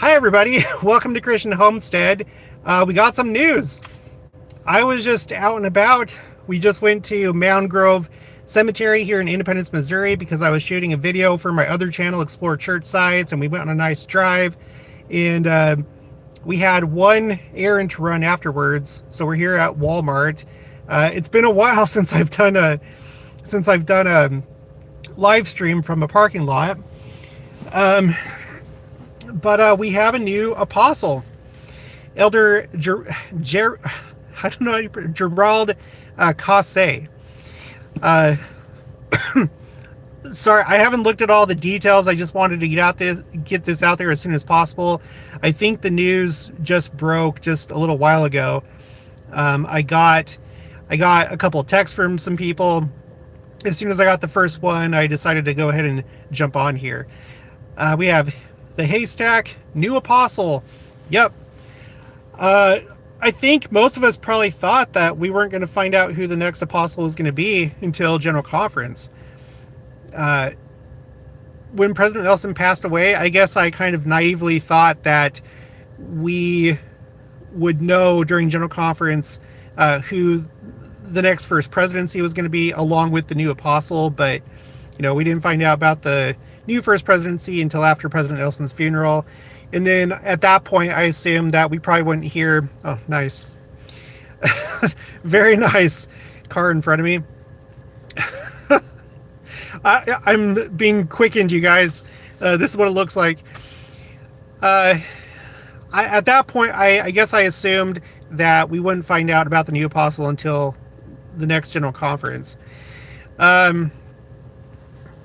Hi everybody, welcome to Christian Homestead. We got some news. I was just out and about. We just went to Mound Grove Cemetery here in Independence, Missouri because I was shooting a video for my other channel, Explore Church Sites, and we went on a nice drive. And we had one errand to run afterwards, so we're here at Walmart. It's been a while since I've done a live stream from a parking lot. But we have a new apostle, Elder Gérald Caussé. Sorry, I haven't looked at all the details. I just wanted to get this out there as soon as possible. I think the news just broke just a little while ago. I got a couple of texts from some people. As soon as I got the first one, I decided to go ahead and jump on here. We have the haystack, new apostle. Yep. I think most of us probably thought that we weren't going to find out who the next apostle was going to be until General Conference. When President Nelson passed away, I guess I kind of naively thought that we would know during General Conference who the next first presidency was going to be, along with the new apostle. But, you know, we didn't find out about the new first presidency until after President Nelson's funeral. And then at that point, I assumed that we probably wouldn't hear. Oh, nice. Very nice car in front of me. I'm being quickened, you guys. This is what it looks like. At that point, I guess I assumed that we wouldn't find out about the new apostle until the next General Conference.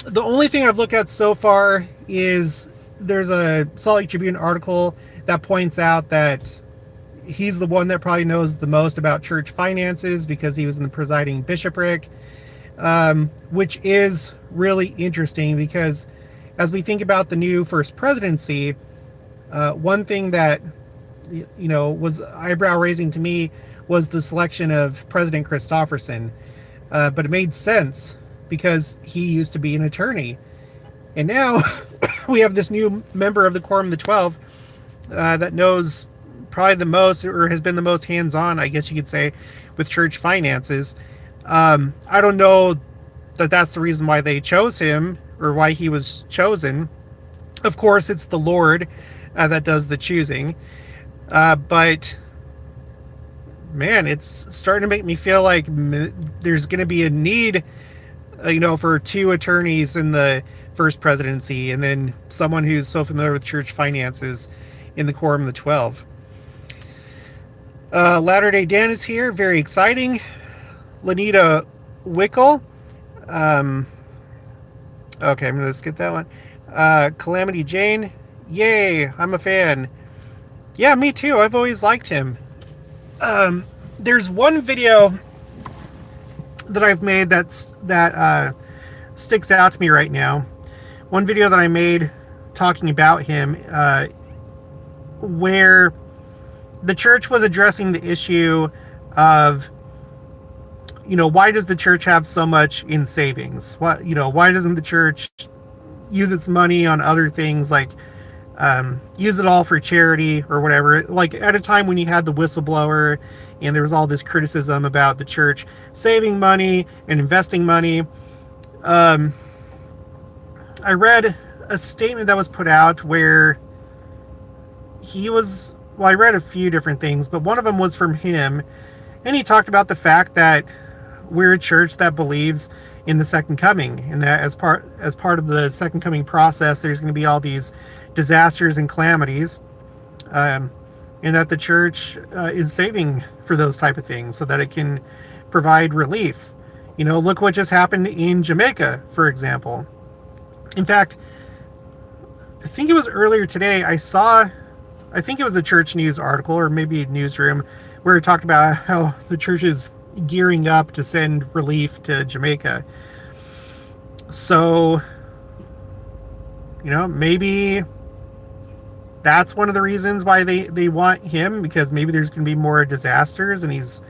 The only thing I've looked at so far is there's a Salt Lake Tribune article that points out that he's the one that probably knows the most about church finances because he was in the presiding bishopric, which is really interesting because as we think about the new first presidency, one thing that was eyebrow raising to me was the selection of President Christopherson, but it made sense because he used to be an attorney. And now we have this new member of the Quorum of the 12 that knows probably the most, or has been the most hands-on, I guess you could say, with church finances. I don't know that that's the reason why they chose him or why he was chosen. Of course, it's the Lord that does the choosing. But man, it's starting to make me feel like there's going to be a need for two attorneys in the first presidency, and then someone who's so familiar with church finances in the Quorum of the 12. Latter-day Dan is here. Very exciting. Lanita Wickle. Okay, I'm going to skip that one. Calamity Jane. Yay, I'm a fan. Yeah, me too. I've always liked him. There's one video that I've made that sticks out to me right now. One video that I made talking about him, where the church was addressing the issue of, why does the church have so much in savings? Why doesn't the church use its money on other things, like use it all for charity or whatever? Like at a time when you had the whistleblower and there was all this criticism about the church saving money and investing money. I read a statement that was put out where I read a few different things, but one of them was from him, and he talked about the fact that we're a church that believes in the second coming, and that as part of the second coming process, there's going to be all these disasters and calamities, and that the church is saving for those type of things so that it can provide relief. Look what just happened in Jamaica, for example. In fact, I think it was earlier today, I think it was a church news article or maybe a newsroom where it talked about how the church is gearing up to send relief to Jamaica. So, maybe that's one of the reasons why they want him, because maybe there's going to be more disasters and he's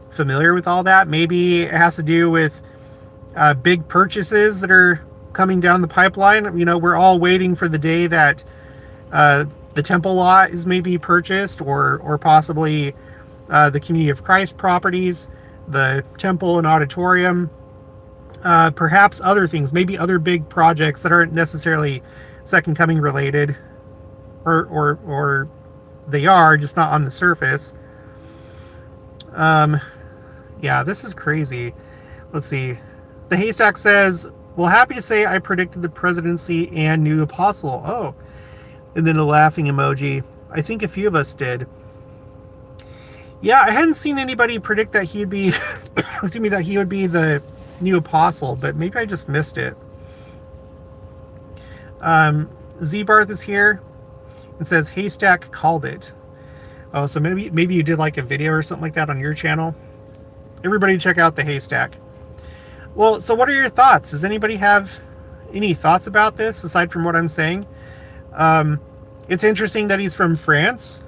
familiar with all that. Maybe it has to do with big purchases that are coming down the pipeline. We're all waiting for the day that the the temple lot is maybe purchased, or possibly the Community of Christ properties, the temple and auditorium, perhaps other things, maybe other big projects that aren't necessarily Second Coming related, or they are, just not on the surface. Yeah, this is crazy. Let's see. The Haystack says, well, happy to say I predicted the presidency and new apostle. Oh. And then a laughing emoji. I think a few of us did. Yeah, I hadn't seen anybody predict that he'd be, excuse me, that he would be the new apostle, but maybe I just missed it. Z-Barth is here and says, Haystack called it. Oh, so maybe you did like a video or something like that on your channel. Everybody check out the Haystack. Well, so what are your thoughts? Does anybody have any thoughts about this aside from what I'm saying? It's interesting that he's from France.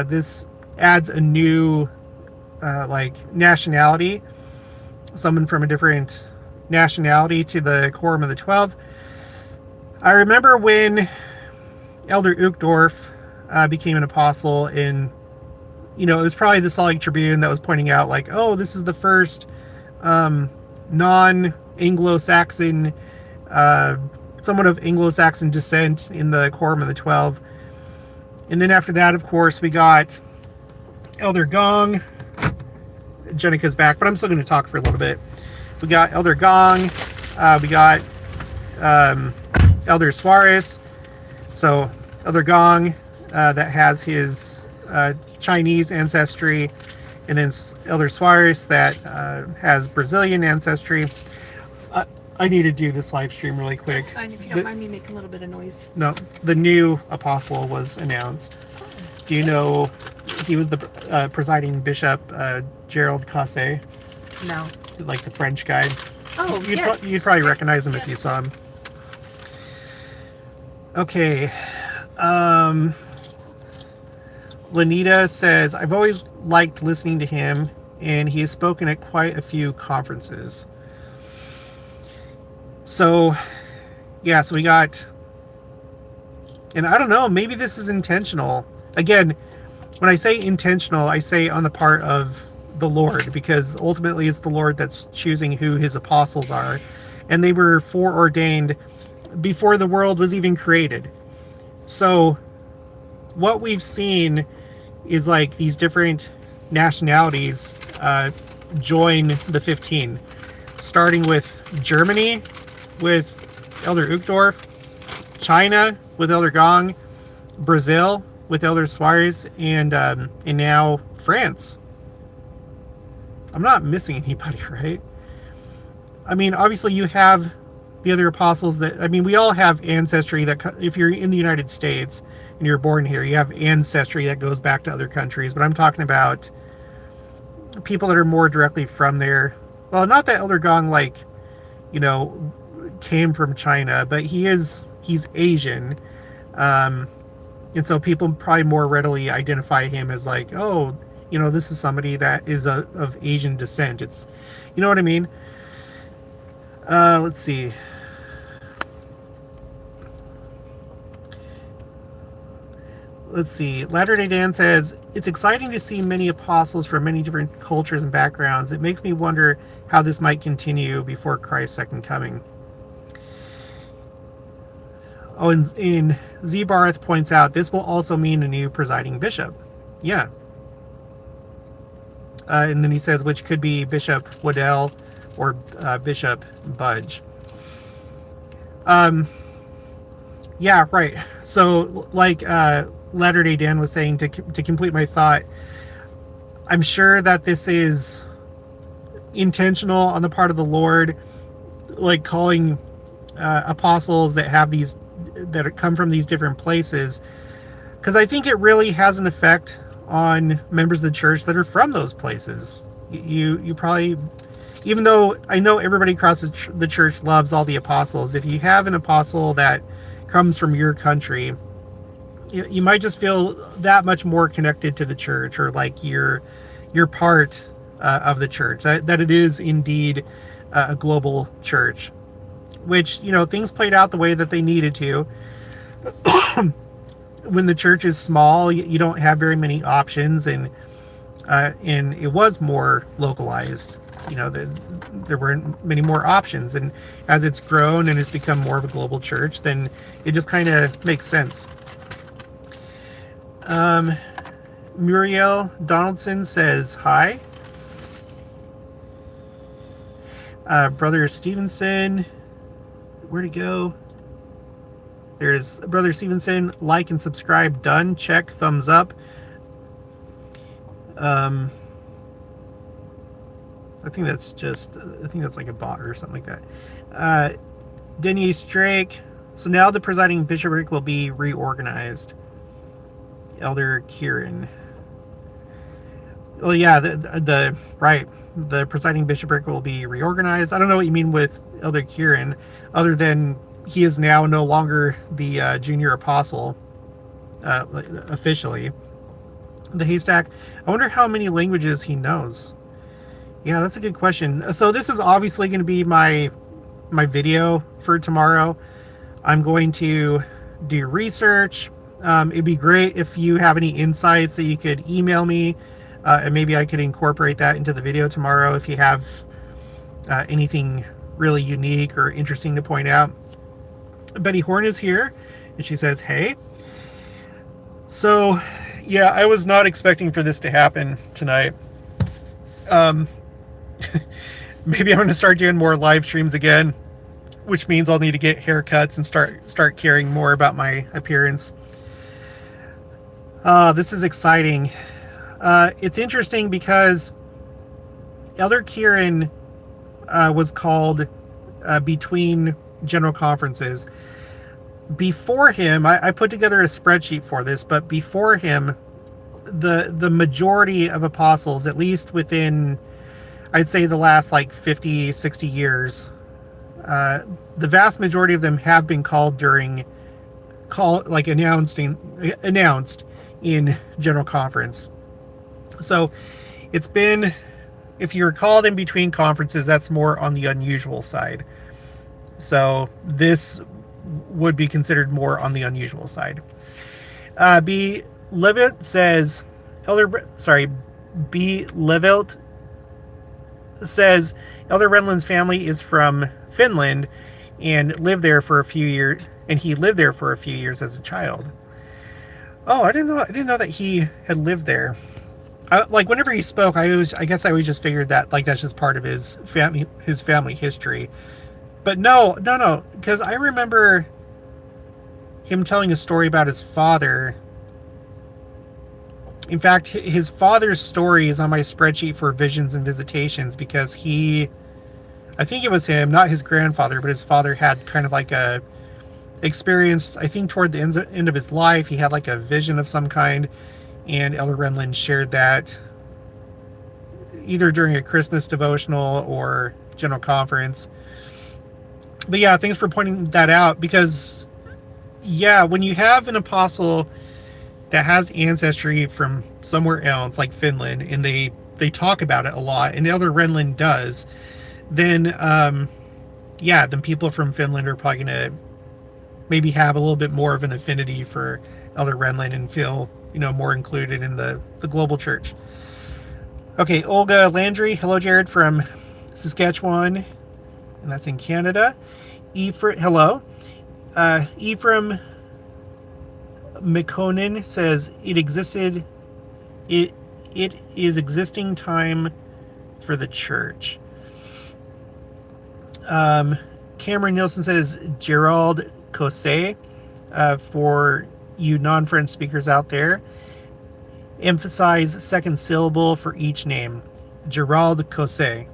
This adds a new like nationality, someone from a different nationality to the Quorum of the 12. I remember when Elder Uchtdorf became an apostle in, it was probably the Salt Lake Tribune that was pointing out like, oh, this is the first non-Anglo-Saxon, somewhat of Anglo-Saxon descent in the Quorum of the 12. And then after that, of course, we got Elder Gong. Jenica's back, but I'm still going to talk for a little bit. We got Elder Gong. We got Elder Suarez. So Elder Gong, that has his Chinese ancestry, and then Elder Suarez that has Brazilian ancestry. I need to do this live stream really quick. That's fine, if you don't mind me making a little bit of noise. No, the new apostle was announced. Do you know he was the presiding bishop, Gérald Caussé? No. Like the French guy. Oh, yes. You'd probably recognize him if you saw him. Okay. Lanita says, I've always liked listening to him, and he has spoken at quite a few conferences. So, yeah, so we got, and I don't know, maybe this is intentional. Again, when I say intentional, I say on the part of the Lord, because ultimately it's the Lord that's choosing who his apostles are. And they were foreordained before the world was even created. So what we've seen is like these different nationalities join the 15, starting with Germany with Elder Uchtdorf, China with Elder Gong, Brazil with Elder Suarez, and now France. I'm not missing anybody, right? I mean, obviously you have the other apostles we all have ancestry that, if you're in the United States and you're born here, you have ancestry that goes back to other countries. But I'm talking about people that are more directly from there. Well, not that Elder Gong, came from China, but he's Asian. And so people probably more readily identify him as like, oh, this is somebody that is of Asian descent. It's, you know what I mean? Let's see. Latter-day Dan says, it's exciting to see many apostles from many different cultures and backgrounds. It makes me wonder how this might continue before Christ's second coming. Oh, and Z-Barth points out, this will also mean a new presiding bishop. Yeah. And then he says, which could be Bishop Waddell or Bishop Budge. Yeah, right. So, like Latter-day Dan was saying, to complete my thought, I'm sure that this is intentional on the part of the Lord, like calling apostles that have these, that come from these different places, because I think it really has an effect on members of the church that are from those places. You probably, even though I know everybody across the church loves all the apostles, if you have an apostle that comes from your country, you might just feel that much more connected to the church, or like you're part of the church, that it is indeed a global church, which, things played out the way that they needed to. when the church is small, you don't have very many options, and it was more localized. There weren't many more options, and as it's grown and it's become more of a global church, then it just kind of makes sense. Muriel Donaldson says hi. Brother Stevenson, where'd he go? There's Brother Stevenson. Like and subscribe done. Check. Thumbs up. I think that's like a bot or something like that. Denise Drake. So now the presiding bishopric will be reorganized. Elder Kieran. Well, yeah, the presiding bishopric will be reorganized. I don't know what you mean with Elder Kieran, other than he is now no longer the junior apostle, officially. The Haystack. I wonder how many languages he knows. Yeah, that's a good question. So this is obviously going to be my video for tomorrow. I'm going to do research. It'd be great if you have any insights that you could email me, and maybe I could incorporate that into the video tomorrow if you have anything really unique or interesting to point out. Betty Horn is here, and she says, hey. So, yeah, I was not expecting for this to happen tonight. Maybe I'm going to start doing more live streams again, which means I'll need to get haircuts and start caring more about my appearance. This is exciting. It's interesting because Elder Kieran was called between general conferences. Before him, I put together a spreadsheet for this, but before him, the majority of apostles, at least within, I'd say, the last like 50, 60 years, the vast majority of them have been called announced in general conference. So it's been, if you're called in between conferences, that's more on the unusual side. So this would be considered more on the unusual side. B. Levitt says, B. Levitt says, Elder Renlund's family is from Finland and lived there for a few years, and he lived there for a few years as a child. Oh, I didn't know that he had lived there. Whenever he spoke, I guess I always just figured that that's just part of his family history. But no, because I remember him telling a story about his father. In fact, his father's story is on my spreadsheet for visions and visitations, because I think it was him, not his grandfather, but his father had kind of like a experienced, I think toward the end of his life, he had like a vision of some kind, and Elder Renlund shared that either during a Christmas devotional or general conference. But yeah, thanks for pointing that out, because yeah, when you have an apostle that has ancestry from somewhere else, like Finland, and they talk about it a lot, and Elder Renlund does, then then people from Finland are probably going to maybe have a little bit more of an affinity for Elder Renlund and feel, more included in the global church. Okay, Olga Landry, hello Jared from Saskatchewan, and that's in Canada. Hello. Ephraim McConan says, it is existing time for the church. Cameron Nielsen says, Gérald Caussé, for you non-French speakers out there, emphasize second syllable for each name. Gérald Caussé.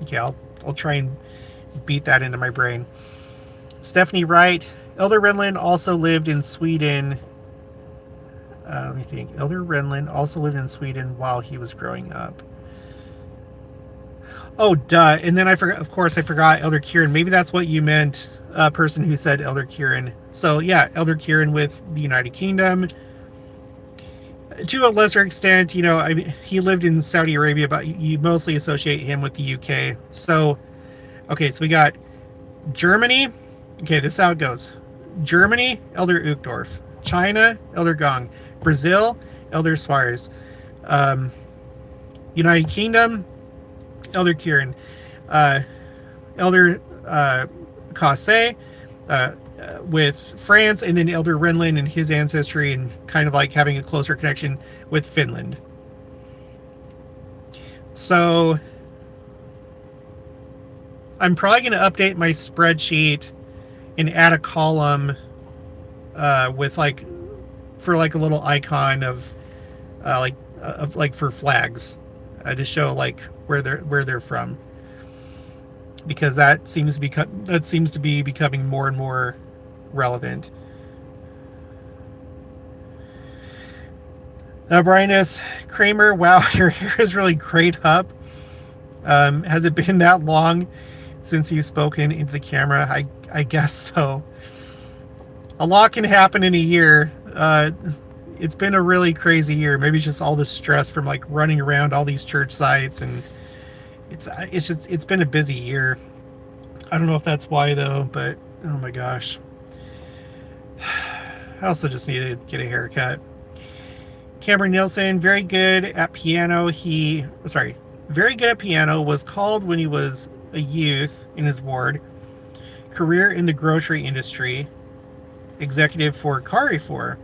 Okay, I'll try and beat that into my brain. Stephanie Wright, Elder Renlund also lived in Sweden. Let me think. Elder Renlund also lived in Sweden while he was growing up. Oh, duh. And then I forgot Elder Kieran. Maybe that's what you meant, person who said Elder Kieran. So yeah, Elder Kieran with the United Kingdom. To a lesser extent, he lived in Saudi Arabia, but you mostly associate him with the UK. So, okay, so we got Germany. Okay, this is how it goes. Germany, Elder Uchtdorf. China, Elder Gong. Brazil, Elder Suarez. United Kingdom, Elder Kieran. Elder Caussé, with France, and then Elder Renlin and his ancestry, and kind of like having a closer connection with Finland. So I'm probably going to update my spreadsheet and add a column with like for like a little icon of for flags to show like where they're from, because that seems to be becoming more and more relevant. Brian S. Kramer, wow, your hair is really great up. Has it been that long since you've spoken into the camera? I guess so. A lot can happen in a year. It's been a really crazy year. Maybe it's just all the stress from like running around all these church sites, and it's been a busy year. I don't know if that's why though, but oh my gosh. I also just need to get a haircut. Cameron Nielsen, very good at piano. Very good at piano. Was called when he was a youth in his ward. Career in the grocery industry. Executive for Carrefour.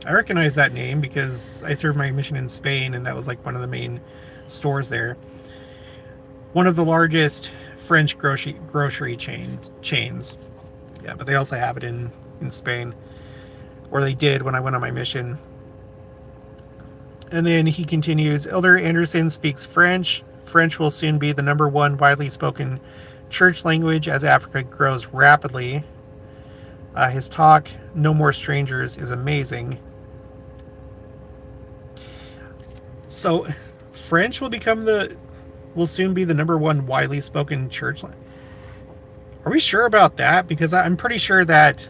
I recognize that name because I served my mission in Spain, and that was like one of the main stores there. One of the largest French grocery chains. Yeah, but they also have it in Spain, or they did when I went on my mission. And then he continues, Elder Anderson speaks French. French will soon be the #1 widely spoken church language as Africa grows rapidly. His talk, No More Strangers, is amazing. So, French will soon be the #1 widely spoken church language. Are we sure about that? Because I'm pretty sure that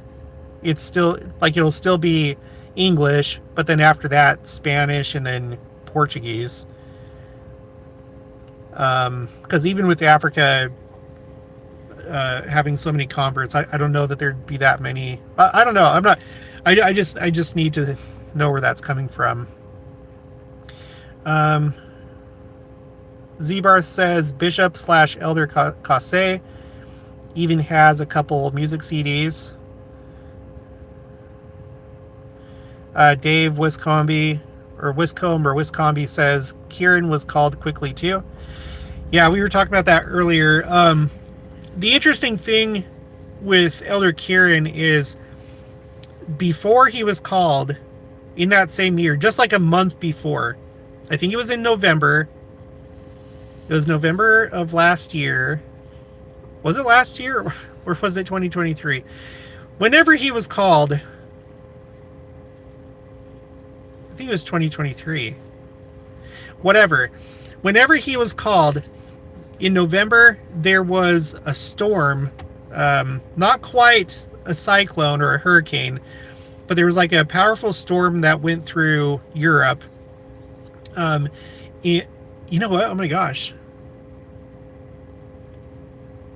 it's still, like, it'll still be English, but then after that, Spanish, and then Portuguese. Because even with Africa having so many converts, I don't know that there'd be that many. I don't know. I just need to know where that's coming from. Zebarth says Bishop/Elder Caussé even has a couple music CDs. Dave Wiscombe says Kieran was called quickly too. Yeah, we were talking about that earlier. The interesting thing with Elder Kieran is before he was called in that same year, just like a month before, I think it was in November. It was November of last year. Was it last year or was it 2023? Whenever he was called, I think it was 2023. Whatever. Whenever he was called in November, there was a storm, not quite a cyclone or a hurricane, but there was like a powerful storm that went through Europe. You know what? Oh my gosh.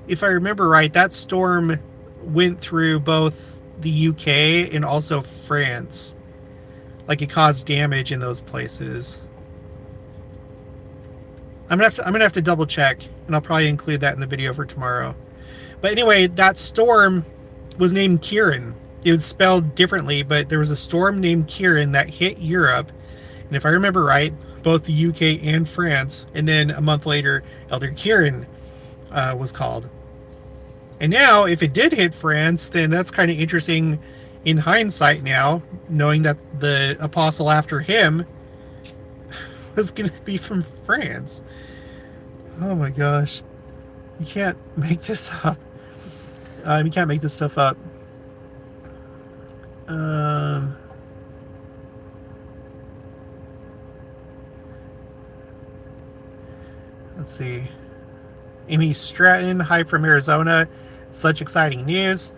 If I remember right, that storm went through both the UK and also France. Like, it caused damage in those places. I'm gonna have to double check, and I'll probably include that in the video for tomorrow. But anyway, that storm was named Kieran. It was spelled differently, but there was a storm named Kieran that hit Europe, and if I remember right, both the UK and France. And then a month later, Elder Kieran was called. And now, if it did hit France, then that's kind of interesting in hindsight now, knowing that the apostle after him was going to be from France. Oh my gosh. You can't make this up. You can't make this stuff up. Let's see. Amy Stratton, hi from Arizona. Such exciting news.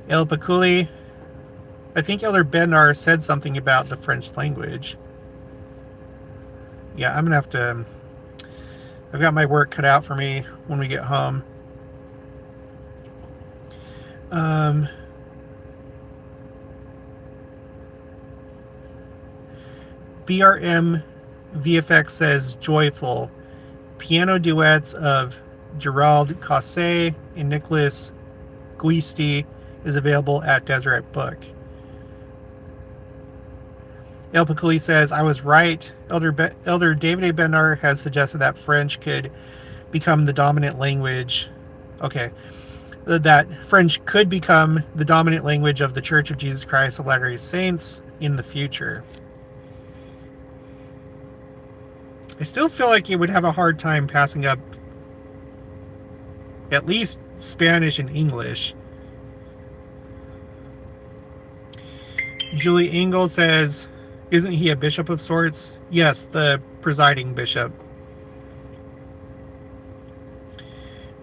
El Paculi. I think Elder Bednar said something about the French language. Yeah, I'm going to have to... I've got my work cut out for me when we get home. BRM VFX says joyful. Piano duets of Gérald Caussé and Nicholas Guisti is available at Deseret Book. El Piculi says, I was right. Elder David A. Bednar has suggested that French could become the dominant language. Okay. That French could become the dominant language of the Church of Jesus Christ of Latter-day Saints in the future. I still feel like you would have a hard time passing up at least Spanish and English. Julie Engel says, isn't he a bishop of sorts? Yes, the presiding bishop.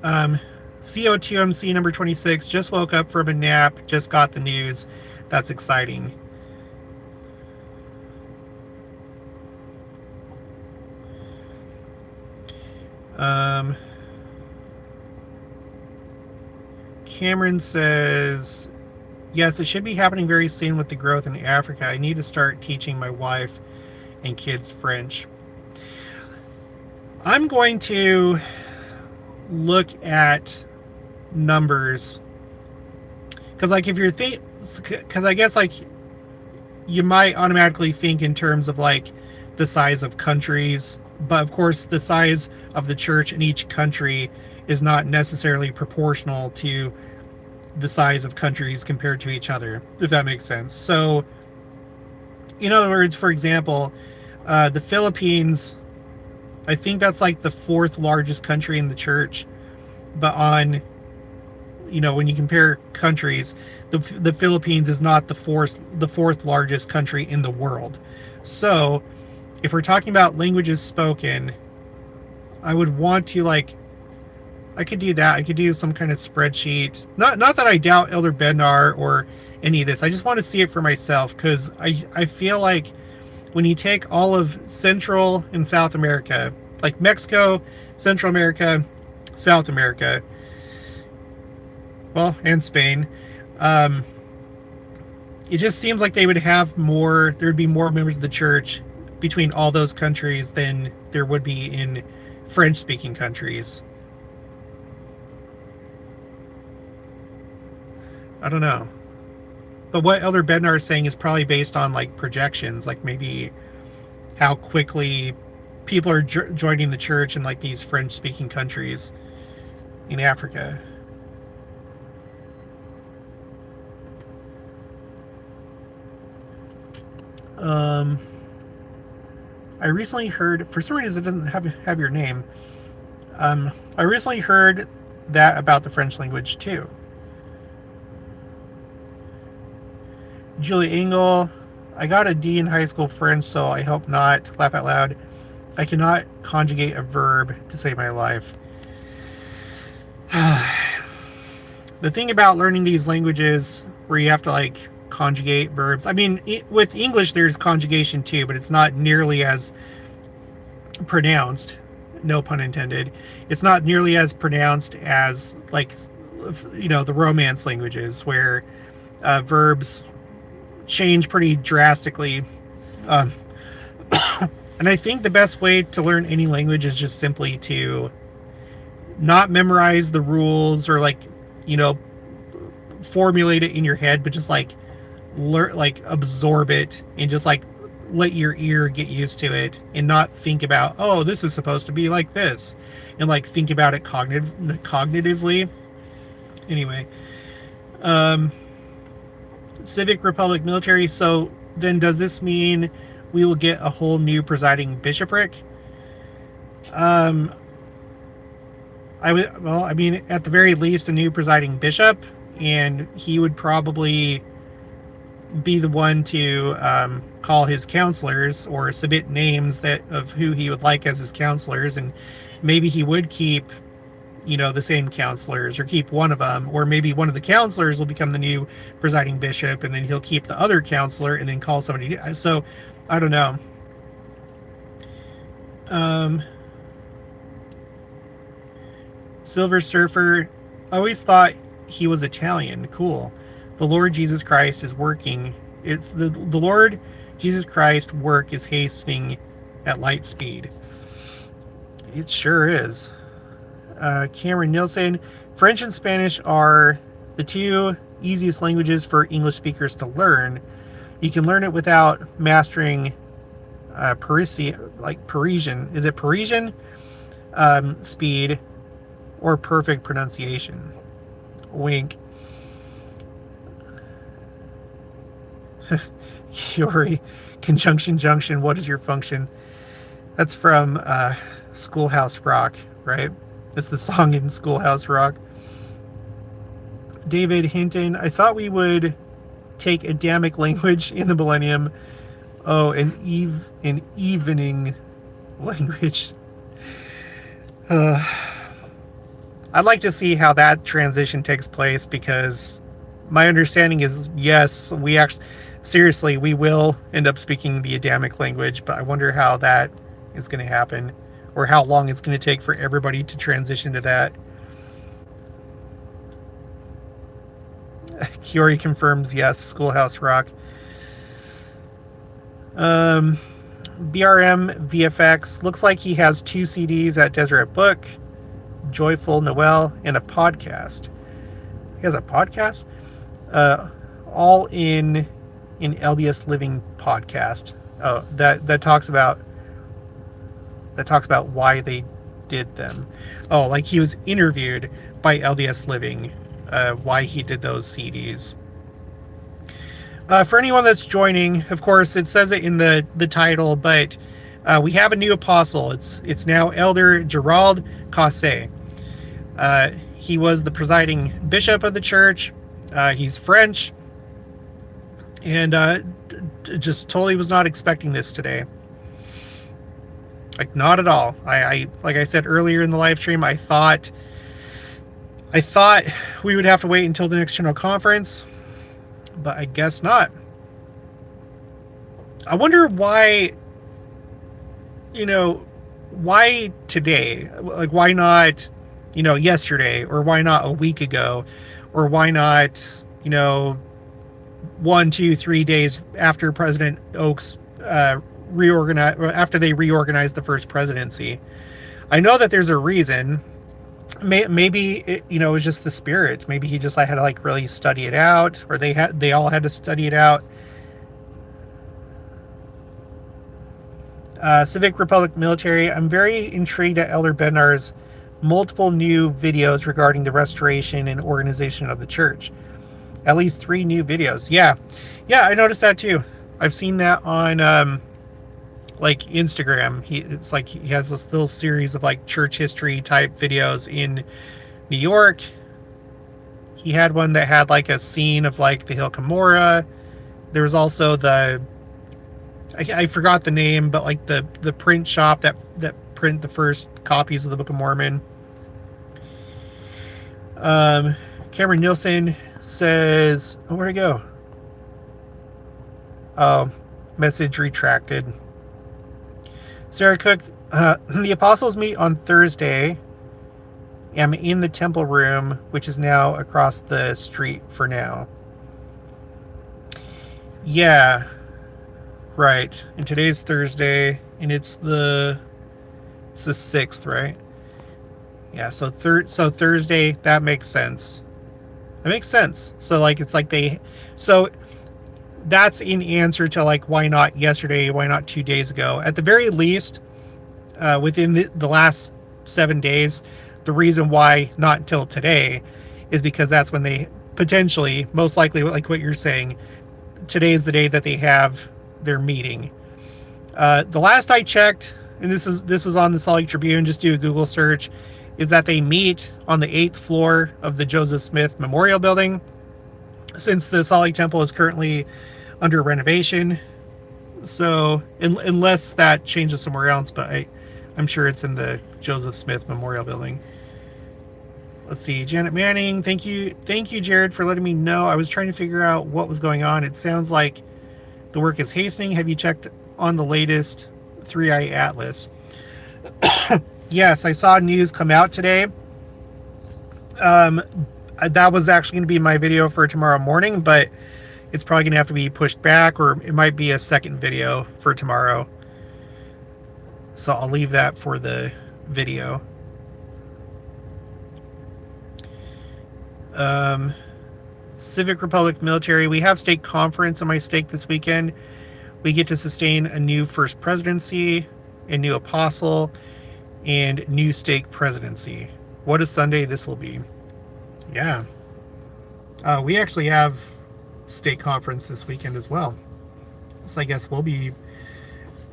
CO2MC number 26, just woke up from a nap, just got the news. That's exciting. Cameron says, yes, it should be happening very soon with the growth in Africa. I need to start teaching my wife and kids French. I'm going to look at numbers because, like, if you're because I guess, like, you might automatically think in terms of, like, the size of countries, but of course the size of the church in each country is not necessarily proportional to the size of countries compared to each other, if that makes sense. So, in other words, for example, the Philippines, I think that's like the 4th largest country in the church, but on, when you compare countries, the Philippines is not the fourth largest country in the world. So, if we're talking about languages spoken, I would want to, like, I could do that. I could do some kind of spreadsheet. Not that I doubt Elder Bednar or any of this. I just want to see it for myself, because I feel like when you take all of Central and South America, like Mexico, Central America, South America, well, and Spain, it just seems like they would have more, there would be more members of the church between all those countries than there would be in French-speaking countries. I don't know. But what Elder Bednar is saying is probably based on, like, projections, like maybe how quickly people are joining the church in, like, these French-speaking countries in Africa. I recently heard, for some reason it doesn't have your name. I recently heard that about the French language too. Julie Engel, I got a D in high school French, so I hope not. Laugh out loud. I cannot conjugate a verb to save my life. The thing about learning these languages where you have to, like, conjugate verbs, I mean, with English there's conjugation too, but it's not nearly as pronounced, no pun intended. It's not nearly as pronounced as, like, the Romance languages, where verbs change pretty drastically. And I think the best way to learn any language is just simply to not memorize the rules or, like, formulate it in your head, but just, like, learn, like, absorb it, and just, like, let your ear get used to it, and not think about, oh, this is supposed to be like this, and, like, think about it cognitively. Anyway, Civic Republic Military. So then, does this mean we will get a whole new presiding bishopric? I mean, at the very least, a new presiding bishop, and he would probably be the one to call his counselors, or submit names of who he would like as his counselors, and maybe he would keep, the same counselors, or keep one of them, or maybe one of the counselors will become the new presiding bishop, and then he'll keep the other counselor and then call somebody. So, I don't know. Silver Surfer, I always thought he was Italian. Cool. The Lord Jesus Christ is working. It's the Lord Jesus Christ's work is hastening at light speed. It sure is. Cameron Nielsen, French and Spanish are the two easiest languages for English speakers to learn. You can learn it without mastering Parisian. Is it Parisian? Speed or perfect pronunciation. Wink. Yuri, conjunction junction, what is your function? That's from Schoolhouse Rock, right? It's the song in Schoolhouse Rock. David Hinton, I thought we would take Adamic language in the millennium. Oh, an evening language. I'd like to see how that transition takes place, because my understanding is, yes, we will end up speaking the Adamic language, but I wonder how that is going to happen, or how long it's going to take for everybody to transition to that. Kiori confirms, yes, Schoolhouse Rock. BRM VFX, looks like he has 2 CDs at Deseret Book, Joyful Noel, and a podcast. He has a podcast? All in LDS Living podcast. Oh, that talks about why they did them. Oh, like he was interviewed by LDS Living, why he did those CDs. For anyone that's joining, of course, it says it in the title, but we have a new apostle. It's now Elder Gérald Caussé. He was the presiding bishop of the church. He's French, and just totally was not expecting this today. Like, not at all. I like I said earlier in the live stream, I thought we would have to wait until the next general conference, but I guess not. I wonder why, why today? Like, why not, yesterday, or why not a week ago, or why not, 1, 2, 3 days after President Oaks after they reorganized the first presidency. I know that there's a reason. Maybe it was just the spirit. Maybe he just had to really study it out, or they all had to study it out. Civic Republic Military, I'm very intrigued at Elder Bednar's multiple new videos regarding the restoration and organization of the church. At least 3 new videos. Yeah, I noticed that too. I've seen that on Instagram. He has this little series of church history type videos in New York. He had one that had a scene of the Hill Cumorah. There was also I forgot the name, but the print shop that print the first copies of the Book of Mormon. Cameron Nielsen says, oh, where'd it go? Oh, message retracted. Sarah Cook, the apostles meet on Thursday. I'm in the temple room, which is now across the street for now. Yeah, right. And today's Thursday, and it's the 6th, right? Yeah, so Thursday, that makes sense. That makes sense. So so that's in answer to why not yesterday, why not 2 days ago. At the very least, within the last 7 days, the reason why not until today is because that's when they potentially, most likely, like what you're saying, today is the day that they have their meeting. The last I checked, and this was on the Salt Lake Tribune, just do a Google search, is that they meet on the 8th floor of the Joseph Smith Memorial Building, since the Salt Lake Temple is currently under renovation. So unless that changes somewhere else, but I'm sure it's in the Joseph Smith Memorial Building. Let's see, Janet Manning, thank you Jared for letting me know. I was trying to figure out what was going on. It sounds like the work is hastening. Have you checked on the latest 3i Atlas? Yes, I saw news come out today. That was actually going to be my video for tomorrow morning, but it's probably going to have to be pushed back, or it might be a second video for tomorrow. So I'll leave that for the video. Civic Republic Military. We have stake conference in my stake this weekend. We get to sustain a new first presidency, a new apostle, and new stake presidency. What a Sunday this will be. Yeah. We actually have stake conference this weekend as well. So I guess we'll be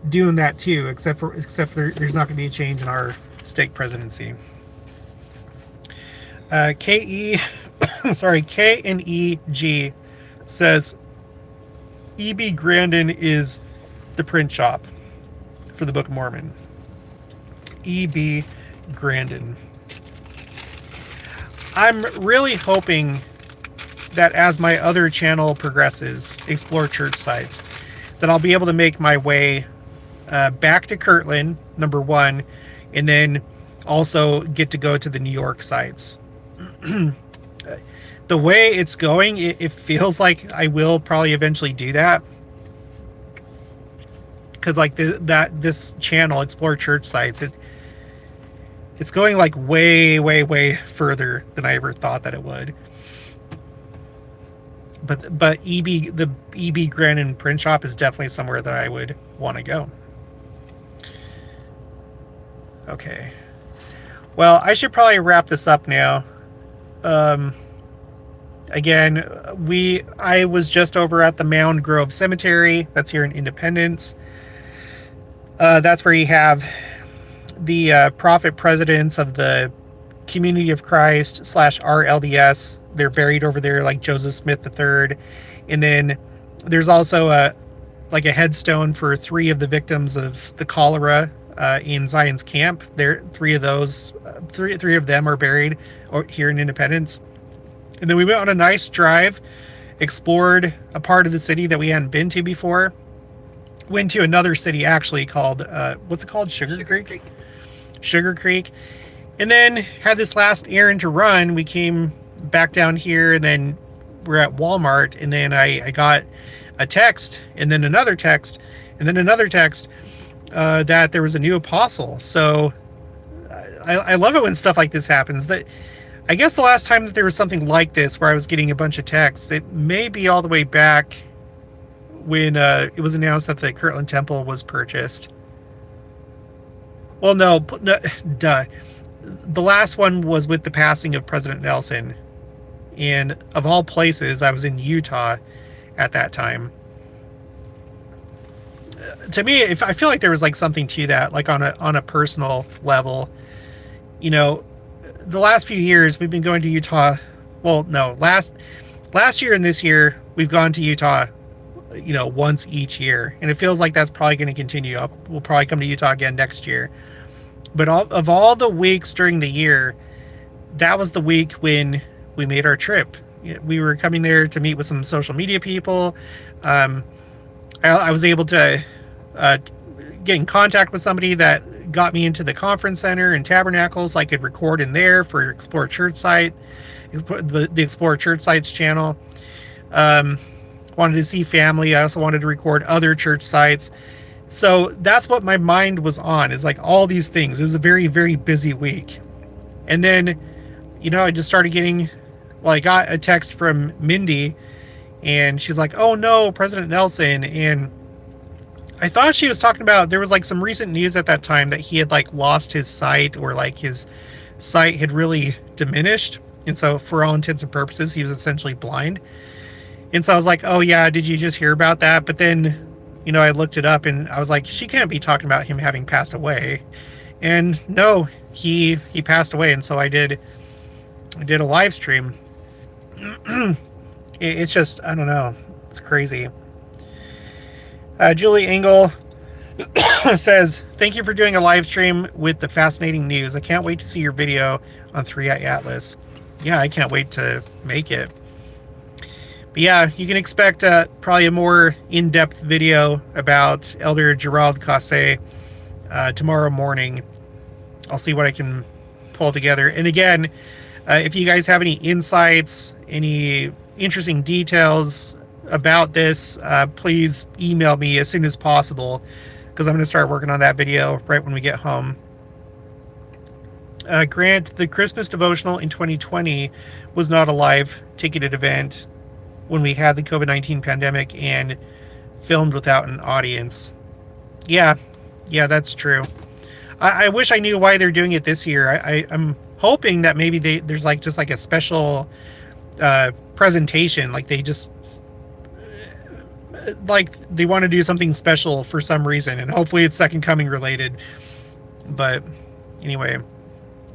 doing that too, except for there's not going to be a change in our stake presidency. K&EG says E.B. Grandin is the print shop for the Book of Mormon. E.B. Grandin. I'm really hoping that as my other channel progresses, Explore Church Sites, that I'll be able to make my way back to Kirtland, number one, and then also get to go to the New York sites. The way it's going, it feels like I will probably eventually do that. Because like this channel, Explore Church Sites, it's going like way further than I ever thought that it would. But the E.B. Grandin print shop is definitely somewhere that I would want to go. Okay. Well, I should probably wrap this up now. Again, I was just over at the Mound Grove Cemetery. That's here in Independence. That's where you have the prophet presidents of the Community of Christ / RLDS. They're buried over there, like Joseph Smith III. And then there's also a headstone for 3 of the victims of the cholera in Zion's camp. There, 3 of those, three of them are buried here in Independence. And then we went on a nice drive, explored a part of the city that we hadn't been to before. Went to another city actually called, what's it called? Sugar Creek? Sugar Creek. And then had this last errand to run. We came back down here, and then we're at Walmart, and then I got a text, and then another text, and then another text that there was a new apostle. So I love it when stuff like this happens. That I guess the last time that there was something like this where I was getting a bunch of texts, it may be all the way back when it was announced that the Kirtland Temple was purchased. Well, no, duh. The last one was with the passing of President Nelson. And of all places, I was in Utah at that time. To me, I feel like there was like something to that, like on a personal level. You know, the last few years we've been going to Utah. Well, no, last year and this year we've gone to Utah, you know, once each year, and it feels like that's probably going to continue. We'll probably come to Utah again next year. But of all the weeks during the year, that was the week when we made our trip. We were coming there to meet with some social media people. I was able to get in contact with somebody that got me into the conference center and tabernacle, so I could record in there for Explore Church Site, the Explore Church Sites channel. Wanted to see family. I also wanted to record other church sites. So that's what my mind was on, is like all these things. It was a very, very busy week. And then, you know, I just started getting, well, I got a text from Mindy, and she's like, oh no, President Nelson. And I thought she was talking about, there was like some recent news at that time that he had like lost his sight, or like his sight had really diminished. And so for all intents and purposes, he was essentially blind. And so I was like, oh yeah, did you just hear about that? But then, you know, I looked it up and I was like, she can't be talking about him having passed away. And no, he passed away. And so I did a live stream. It's just, I don't know. It's crazy. Julie Engel says, thank you for doing a live stream with the fascinating news. I can't wait to see your video on 3i Atlas. Yeah, I can't wait to make it. But yeah, you can expect probably a more in-depth video about Elder Gérald Caussé tomorrow morning. I'll see what I can pull together. And again, if you guys have any insights, any interesting details about this, please email me as soon as possible, because I'm going to start working on that video right when we get home. Grant, the Christmas devotional in 2020 was not a live ticketed event when we had the COVID-19 pandemic and filmed without an audience. Yeah, that's true. I wish I knew why they're doing it this year. I'm hoping that maybe there's like just like a special presentation, like they just like they want to do something special for some reason, and hopefully it's Second Coming related. But anyway,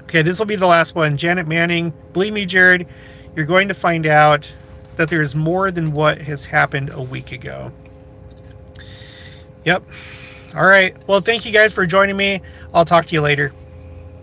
okay, this will be the last one. Janet Manning, believe me, Jared, you're going to find out that there's more than what has happened a week ago. Yep. All right. Well, thank you guys for joining me. I'll talk to you later.